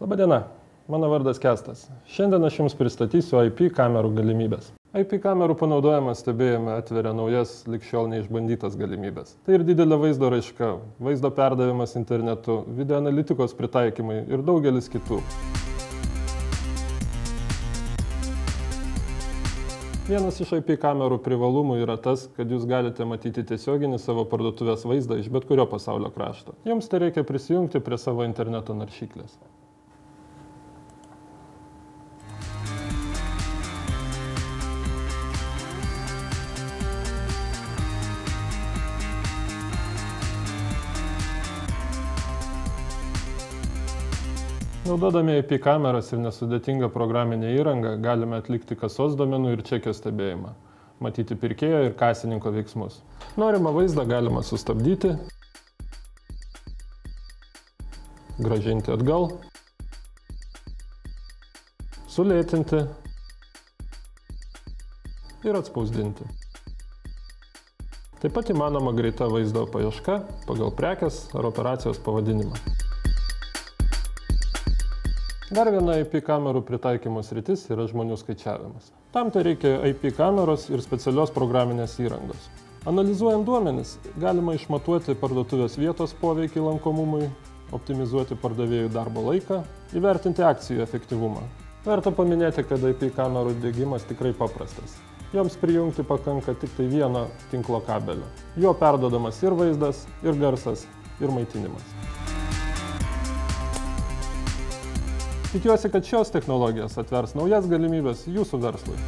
Labadiena, mano vardas Kęstas. Šiandien aš Jums pristatysiu IP kamerų galimybės. IP kamerų panaudojimas stebėjime atveria naujas, lig šiol neišbandytas galimybės. Tai ir didelė vaizdo raiška, vaizdo perdavimas internetu, video analitikos pritaikymai ir daugelis kitų. Vienas iš IP kamerų privalumų yra tas, kad Jūs galite matyti tiesioginį savo parduotuvės vaizdą iš bet kurio pasaulio krašto. Jums tai reikia prisijungti prie savo interneto naršyklės. Naudodami IP kameras ir nesudėtingą programinę įrangą galime atlikti kasos duomenų ir čekio stebėjimą, matyti pirkėjo ir kasininko veiksmus. Norimą vaizdą galima sustabdyti, grąžinti atgal, sulėtinti ir atspausdinti. Taip pat įmanoma greita vaizdo paieška pagal prekės ar operacijos pavadinimą. Dar viena IP kamerų pritaikymo sritis yra žmonių skaičiavimas. Tam tai reikia IP kameros ir specialios programinės įrangos. Analizuojant duomenis, galima išmatuoti parduotuvės vietos poveikį lankomumui, optimizuoti pardavėjų darbo laiką, įvertinti akcijų efektyvumą. Verta paminėti, kad IP kamerų diegimas tikrai paprastas. Joms prijungti pakanka tik tai vieno tinklo kabelio. Jo perduodamas ir vaizdas, ir garsas, ir maitinimas. Tikiuosi, kad šios technologijos atvers naujas galimybes Jūsų verslui.